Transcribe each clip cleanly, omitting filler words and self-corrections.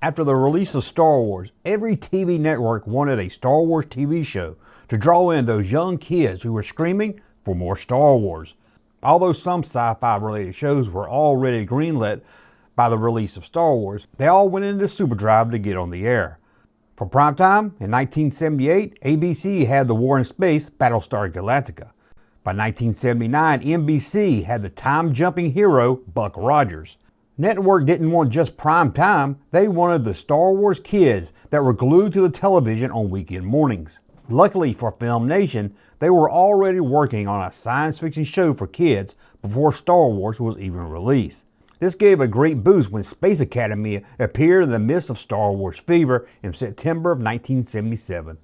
After the release of Star Wars, every TV network wanted a Star Wars TV show to draw in those young kids who were screaming for more Star Wars. Although some sci-fi related shows were already greenlit by the release of Star Wars, they all went into superdrive to get on the air. For primetime, in 1978, ABC had The War in Space, Battlestar Galactica. By 1979, NBC had the time-jumping hero, Buck Rogers. Network didn't want just prime time, they wanted the Star Wars kids that were glued to the television on weekend mornings. Luckily for Film Nation, they were already working on a science fiction show for kids before Star Wars was even released. This gave a great boost when Space Academy appeared in the midst of Star Wars fever in September of 1977.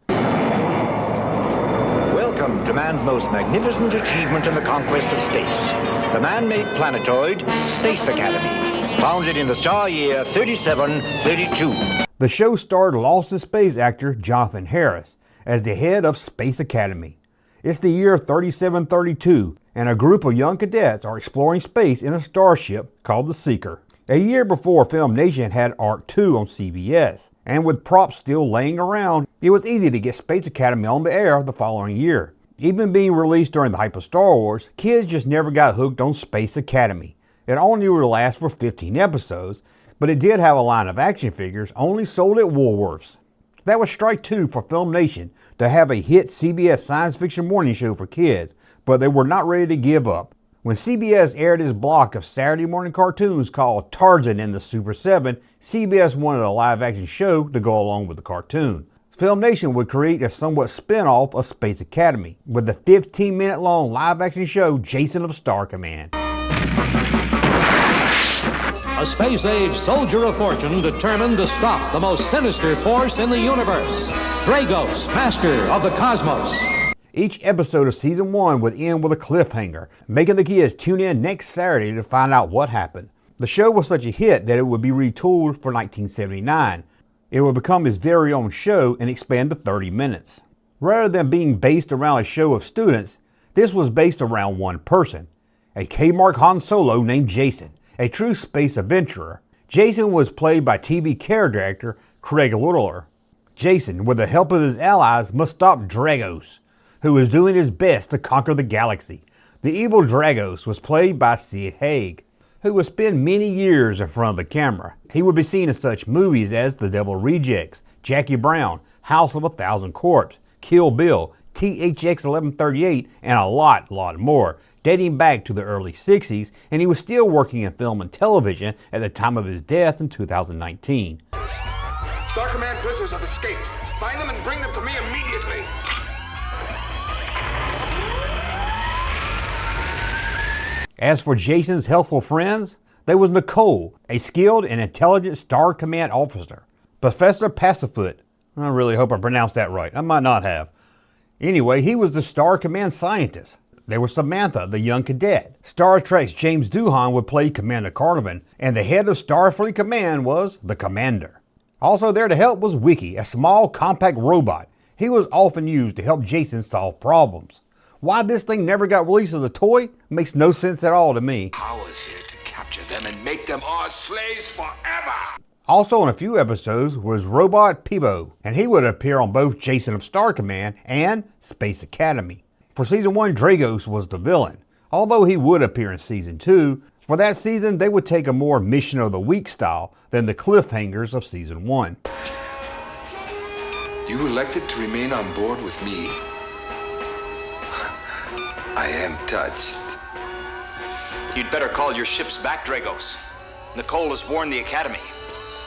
Welcome to man's most magnificent achievement in the conquest of space, the man-made planetoid, Space Academy, founded in the star year 3732. The show starred Lost in Space actor Jonathan Harris as the head of Space Academy. It's the year 3732, and a group of young cadets are exploring space in a starship called the Seeker. A year before, Film Nation had Arc 2 on CBS, and with props still laying around, it was easy to get Space Academy on the air the following year. Even being released during the hype of Star Wars, kids just never got hooked on Space Academy. It only would last for 15 episodes, but it did have a line of action figures only sold at Woolworths. That was strike two for Film Nation to have a hit CBS science fiction morning show for kids, but they were not ready to give up. When CBS aired its block of Saturday morning cartoons called Tarzan and the Super 7, CBS wanted a live-action show to go along with the cartoon. Film Nation would create a somewhat spin-off of Space Academy with the 15-minute-long live-action show Jason of Star Command. A space-age soldier of fortune determined to stop the most sinister force in the universe, Dragos, master of the cosmos. Each episode of Season 1 would end with a cliffhanger, making the kids tune in next Saturday to find out what happened. The show was such a hit that it would be retooled for 1979. It would become its very own show and expand to 30 minutes. Rather than being based around a show of students, this was based around one person, a K-Mark Han Solo named Jason, a true space adventurer. Jason was played by TV character actor Craig Littler. Jason, with the help of his allies, must stop Dragos, who was doing his best to conquer the galaxy. The evil Dragos was played by Sid Haig, who would spend many years in front of the camera. He would be seen in such movies as The Devil Rejects, Jackie Brown, House of a Thousand Corpses, Kill Bill, THX 1138, and a lot more, dating back to the early 60s, and he was still working in film and television at the time of his death in 2019. Star Command prisoners have escaped. Find them and bring them to me immediately. As for Jason's helpful friends, there was Nicole, a skilled and intelligent Star Command officer. Professor Pacifoot, I really hope I pronounced that right, I might not have. Anyway, he was the Star Command scientist. There was Samantha, the young cadet. Star Trek's James Doohan would play Commander Carnivan, and the head of Starfleet Command was the Commander. Also there to help was Wiki, a small, compact robot. He was often used to help Jason solve problems. Why this thing never got released as a toy makes no sense at all to me. Powers here to capture them and make them our slaves forever. Also in a few episodes was Robot Peebo, and he would appear on both Jason of Star Command and Space Academy. For Season 1, Dragos was the villain, although he would appear in Season 2. For that season, they would take a more Mission of the Week style than the cliffhangers of Season 1. You elected to remain on board with me. I am touched. You'd better call your ships back, Dragos. Nicole has warned the Academy.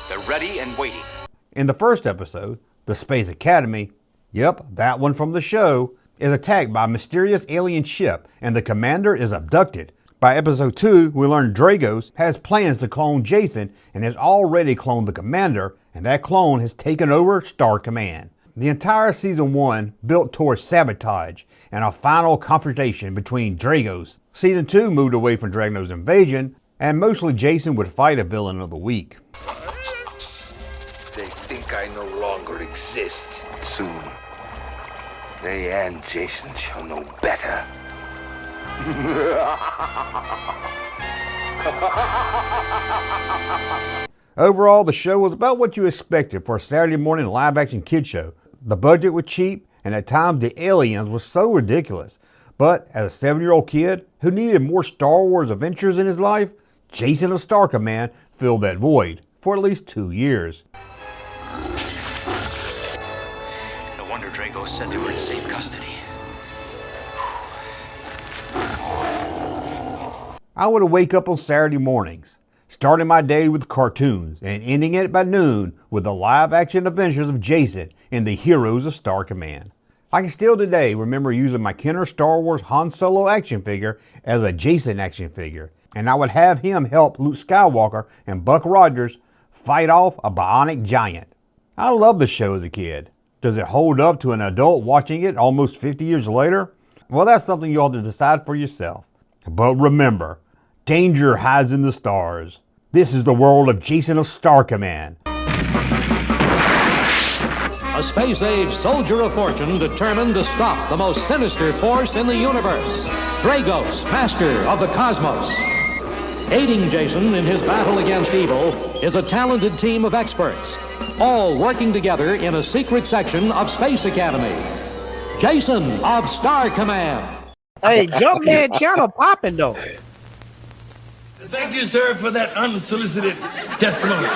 They're ready and waiting. In the first episode, the Space Academy, yep, that one from the show, is attacked by a mysterious alien ship and the commander is abducted. By episode 2, we learn Dragos has plans to clone Jason and has already cloned the commander, and that clone has taken over Star Command. The entire Season 1 built towards sabotage and a final confrontation between Dragos. Season 2 moved away from Dragos' invasion, and mostly Jason would fight a villain of the week. They think I no longer exist. Soon, they and Jason shall know better. Overall, the show was about what you expected for a Saturday morning live-action kid show. The budget was cheap, and at times the aliens were so ridiculous. But as a 7-year-old kid who needed more Star Wars adventures in his life, Jason of Star Command filled that void for at least 2 years. No wonder Drago said they were in safe custody. I would wake up on Saturday mornings, starting my day with cartoons and ending it by noon with the live-action adventures of Jason and the heroes of Star Command. I can still today remember using my Kenner Star Wars Han Solo action figure as a Jason action figure, and I would have him help Luke Skywalker and Buck Rogers fight off a bionic giant. I loved the show as a kid. Does it hold up to an adult watching it almost 50 years later? Well, that's something you ought to decide for yourself. But remember, danger hides in the stars. This is the world of Jason of Star Command. A space-age soldier of fortune determined to stop the most sinister force in the universe, Dragos, master of the cosmos. Aiding Jason in his battle against evil is a talented team of experts, all working together in a secret section of Space Academy. Jason of Star Command. Hey, Junkman channel popping though. Thank you, sir, for that unsolicited testimony.